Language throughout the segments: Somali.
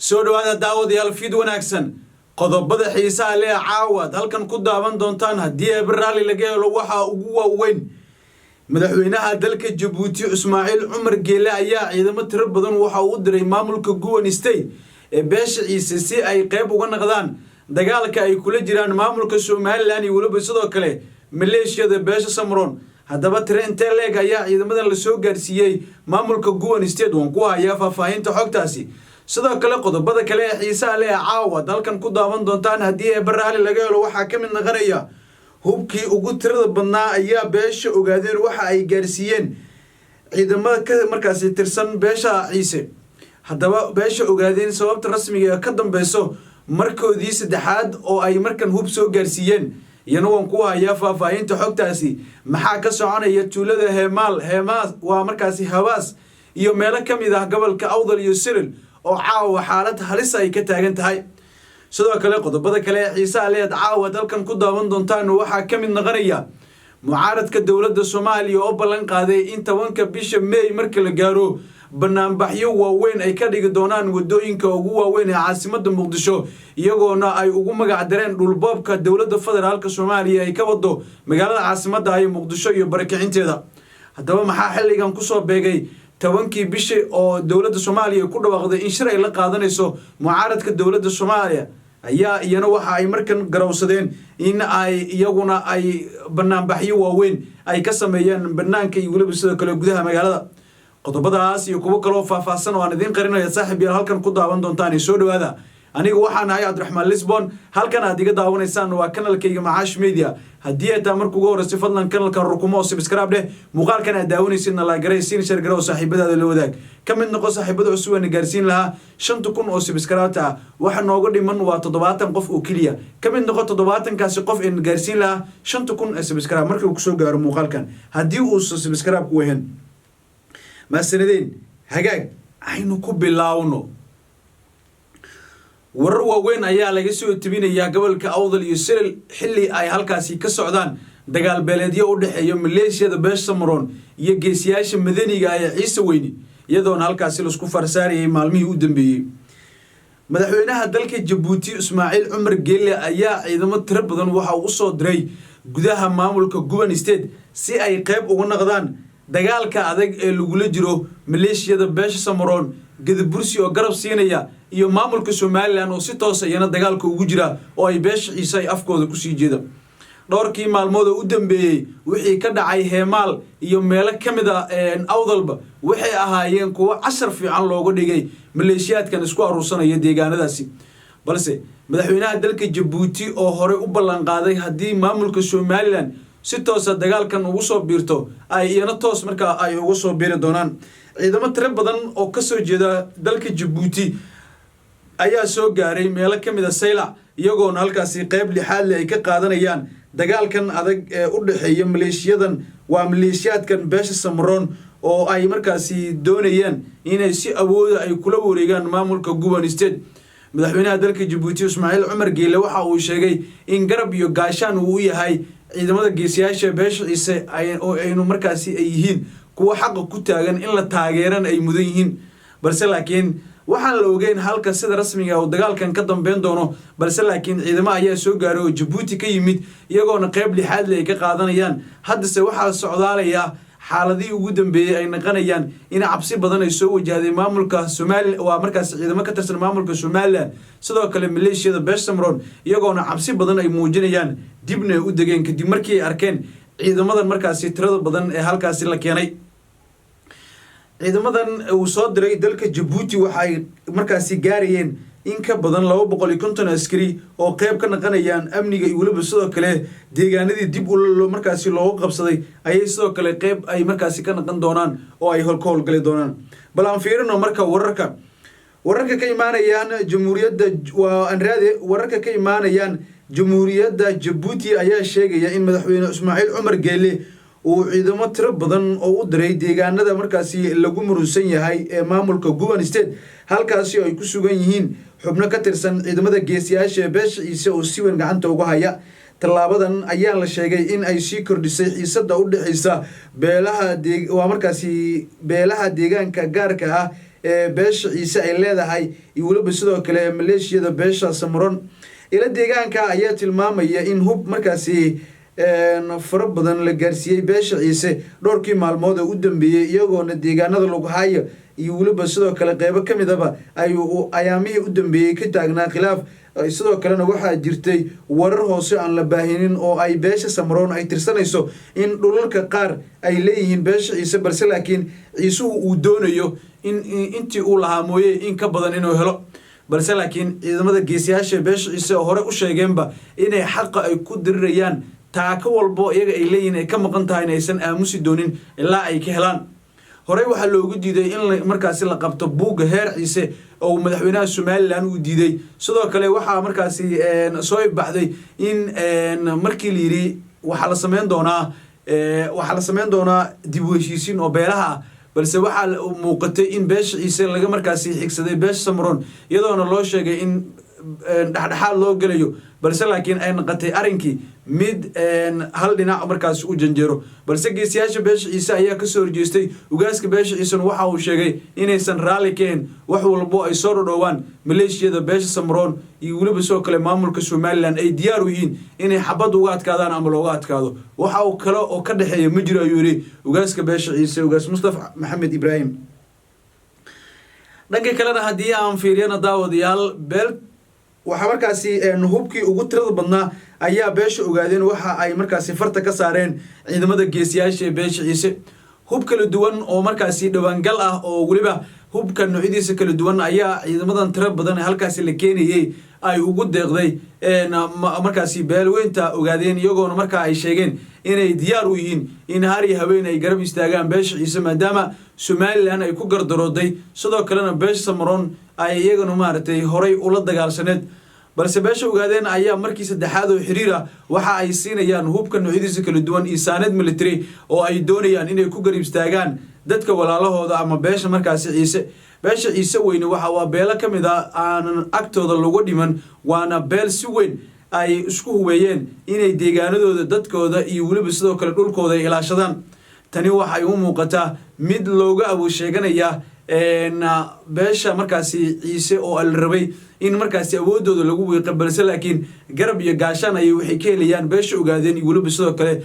soo dhawaada daawadayaal fiid wanaagsan qodobada xiisaha leh caawad halkan ku daawan doontaan haddii ay barnaamij laga helo waxa ugu waaweyn madaxweynaha dalka Djibouti Ismaaciil Cumar Geele ayaa ciidamo tiro badan waxa uu diray maamulka Gowan State ee beesha Ciise si ay qayb uga noqdaan dagaalka ay kula jiraan maamulka Soomaaliland iyo waliba sidoo kale maleeshiyada beesha Samron haddaba tiro intee leeg ayaa ciidamadan la soo gaarsiiyay maamulka Gowan State wan ku haya faahfaahinta xogtaasi sidoo kale qodobada kale ee xiisaha leh caawa dalkan ku daawan doontaan haddii ay barnaamij laga helo waxa ka mid noqonaya hubkii ugu tirada badnaa ayaa beesha ogaadeen waxa ay gaarsiiyeen ciidamada ka markaas tirsan beesha Ciise haddaba beesha ogaadeen sababta rasmiga ah ka dambayso markoodii saddexaad oo ay markan hub soo gaarsiiyeen iyana waan ku haya faahfaahinta xogtaasi maxaa ka soconaya tuulada Heemaas waa markaas Hawaas iyo meelo kamid ah gobolka Awdal iyo Siril oo caawa xaalad halis ay ka taagan tahay sidoo kale qodobada kale ee xiisaha leh caawa dalkan ku daawan doontaan waxa ka mid noqonaya mucaaradka dawladda Soomaaliya oo ballan qaaday in 10ka bisha May marka la gaaro barnaamijyo waaweyn ay ka dhigi doonaan wadooyinka ugu waaweyn ee caasimadda Muqdisho iyagoona ay ugu magac dareen dhulboobka dawladda federaalka Soomaaliya ay ka wado magaalada caasimadda ay Muqdisho iyo barakicinteeda haddaba maxaa xilligan ku soo beegay 10kii bishii oo dawladda Soomaaliya ku dhawaaqday in shir ay la qaadanayso mucaaradka dawladda Soomaaliya ayaa iyana waxa ay markan garawsadeen in ay iyaguna ay barnaamijyo waaweyn ay ka sameeyaan banaanka iyo waliba sidoo kale gudaha magaalada qodobadaas iyo kuwa kale oo faahfaahsan oo aan idin qarinayo saaxiib yaal halkan ku daawan doontaan soo dhawaada aniga waxaan ahay Cabdiraxmaan Lisbon halkan aad iga daawanaysaan waa kanalkayga Macaash Media haddii aad markuu ugu horreysay fadlan kanalka rukumo subscribe dheh muuqaalkan aad daawanaysid la garaysiin share garow saaxiibadaada la wadaag ka mid noqo saaxiibada cusub ee gaarsiin lahaa 5000 oo subscribe ah waxa nooga dhiman waa 70 qof oo kaliya ka mid noqo 70kaasi qof ee gaarsiin lahaa 5000 ee subscribe markii uu soo gaaro muuqaalkan haddii uu subscribe ku weyn ma sanadeen hagaag aynu ku bilaawno warar waaweyn ayaa laga soo tibinayaa gobolka Awdal iyo Siril xilli ay halkaasi ka socdaan dagaal beeleedyo u dhaxeeya maleeshiyada beesha Samron iyo geesiyaasha madaniga ah ee Ciise Weyni iyadoona halkaasi la isku farsaarayay maalmihii u dambeeyay madaxweynaha dalka Djibouti Ismaaciil Cumar Geele ayaa ciidamo tiro badan waxa uu soo diray gudaha maamulka Gowan State si ay qayb uga noqdaan dagaalka adag ee lagu la jiro maleeshiyada beesha Samron gadabursi oo garab siinaya iyo maamulka Soomaaliland oo si toos ah dagaalka ugu jira oo ay beesha Ciise ay afkooda ku sii jeeda dhowrkii maalmood u dambeeyay wixii ka dhacay Heemaal iyo meelo kamid ah Awdalba waxay ahaayeen kuwa casar fiican looga dhigay maleeshiyaadkan isku aruursanaya deegaanadaasi balse madaxweynaha dalka Djibouti oo hore u ballan qaaday haddii maamulka Soomaaliland si toos ah dagaalkan ugu soo biirto ay iyana toos marka ay ugu soo biiri doonaan ciidamo tiro badan oo ka soo jeeda dalka Djibouti ayaa soo gaaray meelo kamid ah Saylac iyagoona halkaasi qayb lixaad leh ay ka qaadanayaan dagaalkan adag ee u dhaxeeya maleeshiyadan waa maleeshiyaadkan beesha Samron oo ay markaasi doonayaan inay si awood ay kula wareegaan maamulka Gowan State madaxweynaha dalka Djibouti Ismaaciil Cumar Geele waxa uu sheegay in garab iyo gaashaan uu yahay ciidamada geesiyaasha beesha Ciise aynu markaasi ay yihiin kuwa xaq ku taagan in la taageeran ay mudan yihiin balse laakiin waxaan la ogeyn halka sida rasmiga ah dagaalkan ka dambeyn doono balse laakiin ciidamo ayaa soo gaaray oo Djibouti ka yimid iyagoona qayb lixaad leh ka qaadanayaan haddase waxa socdaalaya xaaladii ugu dambeeyay ay naqanayaan in cabsi badan ay soo wajahday maamulka Soomaaliland waa markaas ciidamo ka tirsan maamulka Soomaaliland sidoo kale maleeshiyada beesha Samron iyagoona cabsi badan ay muujinayaan dibna u degeen kadib markii ay arkeen ciidamadan markaas tirada badan ee halkaas la keenay ciidamadan uu soo diray dalka Djibouti waxay markaasi gaarayeen in ka badan 250 askari oo qayb ka noqonayaan amniga iyo waliba sidoo kale deegaanadii dib u markaasi loogu qabsaday ayay sidoo kale qayb ay markaasi ka noqon doonaan oo ay howlkool gali doonaan bal aan fiirino marka wararka ka imaanayaan jamhuuriyadda wararka ka imaanayaan jamhuuriyadda Djibouti ayaa sheegaya in madaxweyne Ismaaciil Cumar Geele uu ciidamo tiro badan oo u diray deegaanada markaasi lagu murusan yahay ee maamulka Gowan State halkaasi ay ku sugan yihiin xubno ka tirsan ciidamada geesiyaasha beesha Ciise oo si weyn gacanta uga haya talaabadan ayaa la sheegay in ay sii kordhisay xiisadda u dhaxaysa beelaha deegaanka gaarka ah beesha ciise ay leedahay iyo weliba sidoo kale maleeshiyada beesha Samaroon ila deegaanka ayaa tilmaamaya in hub markaasi fara badan la gaarsiiyay beesha ciise dhowrkii maalmood ee u dambeeyay iyagoona deegaanada lagu hayo iyo weliba sidoo kale qaybo kamidaba ay ayaamihii u dambeeyay ka taagnaa khilaaf sidoo kalena waxaa jirtay warar hoose aan la baahinin oo ay beesha Samaroon ay tirsanayso in dhulalka qaar ay leeyihiin beesha ciise balse laakiin ciisuhu uu doonayo in intii uu lahaa mooyee in ka badan inuu helo balse laakiin ciidamada geesiyaasha beesha ciise hore u sheegeenba inay xaqa ay ku dirirayaan taaka walbo iyaga ay leeyihiin ay ka maqan tahay inaysan aamusi doonin ilaa ay ka helaan horey waxaa loogu diiday in markaasi la qabto buugga heer ciise oo madaxweynaha Somaliland uu diiday sidoo kale waxaa markaasi soo baxday in markii la yiri waxa la sameyn doonaa dib u heshiisiin oo beelaha balse waxaa muuqatay in beesha ciise laga markaasi xigsaday beesha Samaroon iyadoona loo sheegay in dhaxdhaxaad loo galayo balse laakiin ay noqotay arinkii mid hal dhinac markaas u janjeero balse geesiyaasha beesha ciise ayaa ka soo horjeestay ugaaska beesha ciise waxa uu sheegay inaysan raali keen wax walbo ay soo dhowaan maleeshiyada beesha Samaroon iyo weliba soo kale maamulka Somaliland ay diyaar u yihiin inay xabad uga adkaadaan ama looga adkaado waxa uu kale oo ka dhaxeeya ma jiro ayuu yiri ugaaska beesha ciise ugaas Mustafa Maxamed Ibrahim dhanka kalena hadii aan fiiriyana daawadayaal beel waxa markaasi hubkii ugu tirada badnaa ayaa beesha ogaadeen waxa ay markaasi farta ka saareen ciidamada geesiyaasha beesha ciise hub kala duwan oo markaasi dhawaangal ah oo waliba hubka noocyadiisa kala duwan ayaa ciidamadan tiro badan ee halkaasi la keenayay ay ugu deeqday markaasi beelweynta ogaadeen iyagoona markaa ay sheegeen inay diyaar u yihiin in hari haween ay garab istaagaan beesha ciise maadaama Somaliland ay ku gardarooday sidoo kalena beesha Samaroon ay iyagana maartay horay ula dagaalsaneed balse beesha ogaadeen ayaa markii saddexaad oo xiriir ah waxa ay siinayaan hubka noocyadiisa kala duwan isaanad military oo ay doonayaan inay ku garab istaagaan dadka walaalahooda ama beesha markaasi ciise beesha ciise weyne waxa waa beelo kamid ah aan agtooda lagu dhiman waana beel si weyn ay isku huweeyeen inay deegaanadooda dadkooda iyo weliba sidoo kale dhulkooda ay ilaashadaan tani waxay u muuqataa mid looga awood sheeganaya beesha markaasi ciise oo al rabay in markaasi awoodooda lagu wiiqo balse laakiin garab iyo gaashaan ay waxay ka helayaan beesha ogaadeen iyo weliba sidoo kale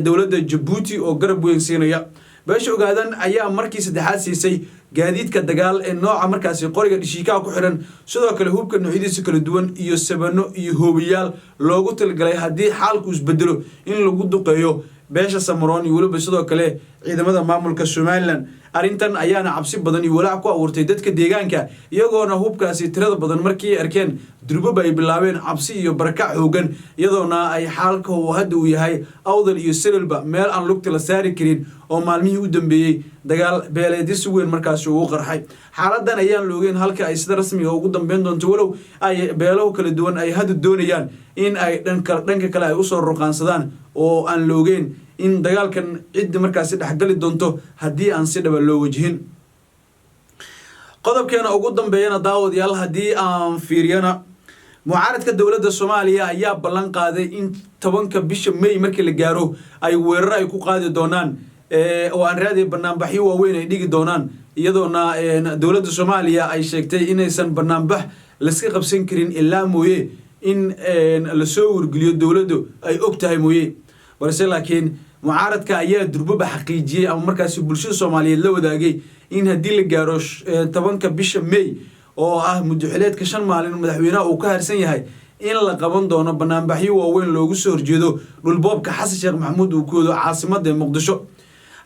dawladda Djibouti oo garab weyn siinaya beesha ogaadeen ayaa markii saddexaad siisay gaadiidka dagaal ee nooca markaasi qoriga dhishiika ku xiran sidoo kale hubka noocyadiisa kala duwan iyo sabano iyo hoobiyaal loogu talgalay hadii xaalku isbedelo in lagu duqeeyo beesha Samaroon iyo weliba sidoo kale ciidamada maamulka Somaliland arintan ayaana cabsi badan iyo walaac ku abuurtay dadka deegaanka iyagoona hubkaasi tirada badan markii arkeen durba ay bilaabeen cabsi iyo barakac hoogan iyadoona ay xaalka uu hadda u yahay awdal iyo Sirelba meel aan lugta la saari karin oo maalmihii u dambeeyay dagaal beeleedis weyn markaas uu qarxay xaaladan ayaan loogeen halka ay sida rasmi ah ugu dambeyn doonto walow ay beelo kala duwan ay hadda doonayaan in ay dhanka kale ay u soo ruqaansadaan oo aan loogeen in dagaalkan cid markaas dhaxgali doonto hadii aan si dhaba loo wajihin qodobkeena ugu dambeeyana daawadayaal hadii aan fiiriyana mucaaradka dawladda Soomaaliya ayaa ballan qaaday in 10ka bisha May markii la gaaro ay weerar ay ku qaadi doonaan oo aan raadi barnaamijyo waaweyn ay dhigi doonaan iyadoona dawladda Soomaaliya ay sheegtay inaysan barnaamij la iska qabsan karin ilaa mooye in la soo wargeliyo dawladdu ay og tahay mooye balse laakiin mucaaradka ayaa durba xaqiijiyay ama markaasi bulshada Soomaaliyeed la wadaagay in hadii la gaaro 10ka bisha May oo ah muddaxileedka 5 maalin madaxweynaha uu ka harsan yahay in la qaban doono barnaamijyo waaweyn loogu soo horjeedo dhulboobka Xasan Sheekh Maxamuud uu koodo caasimadda Muqdisho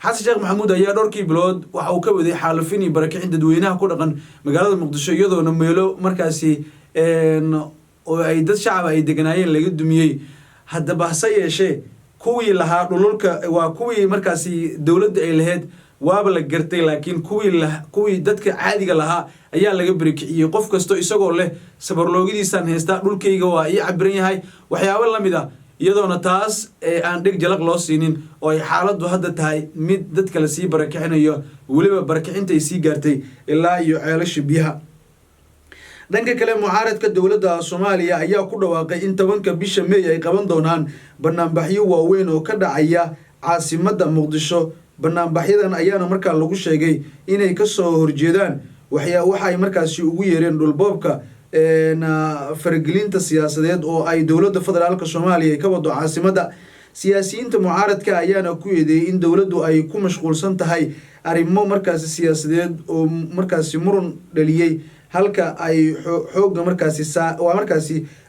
Xasan Sheekh Maxamuud ayaa dhowrkii bilood waxa uu ka waday xaalufin iyo barakicin dadweynaha ku dhaqan magaalada Muqdisho iyadoona meelo markaasi oo ay dad shacab ay deganaayeen laga dumiyay haddaba hase yeeshee kuwii lahaa dhululka waa kuwii markaasi dawladda ay lahayd waaba la gartay laakiin kuwii dadka caadiga lahaa ayaa laga barikiciyay qof kasto isagoo leh sabarloogidiisan heesta dhulkayga waa ii cabiran yahay waxyaabo la mid ah iyadoona taas aan dhig jalaq loo siinin oo ay xaaladdu hadda tahay mid dadka la sii barakicinayo weliba barakicinta ay sii gaartay ilaa iyo ceelasha biyaha dhanka kale mucaaradka dawladda Soomaaliya ayaa ku dhawaaqay in 10ka bisha May ay qaban doonaan barnaamijyo waaweyn oo ka dhacaya caasimadda Muqdisho barnaamijyadan ayaana markaa lagu sheegay inay ka soo horjeedaan waxay markaasi ugu yeereen dhulboobka faragelinta siyaasadeed oo ay dowladda federaalka Soomaaliya ay ka wado caasimadda. siyaasiyiinta mucaaradka ayaana ku eedeeyay in dowladdu ay ku mashquulsan tahay arrimo markaasi siyaasadeed oo markaasi muran dhaliyay halka ay xoogga markaasi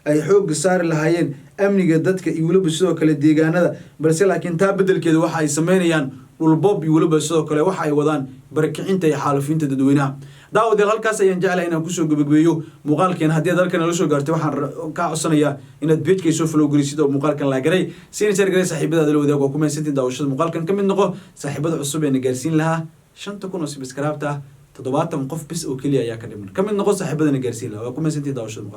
ay xoogga saari lahaayeen amniga dadka iyo waliba sidoo kale deegaanada, balse laakiin taa bedelkeeda waxa ay sameynayaan dhulboob iyo waliba sidoo kale waxa ay wadaan barakicinta iyo xaalufinta dadweynaha. daawadeel halkaas ayaan jeclahay inaan kusoo gabagabeeyo muuqaalkeen. haddii aad halkan nala soo gaartay waxaan kaa codsanayaa inaad page-ka soo follow gelisid oo muuqaalkan la garay siina share garay saaxiibadaada la wadaag oo ku meesantiin daawashada muuqaalkan ka mid noqo saaxiibada cusub ee na gaarsiin lahaa 5,000 oo subscribe ah 70 qof bis oo kaliya ayaa ka dhiman ka mid noqo saaxiibada na gaarsiin lahaa waa ku meesantiin daawashada.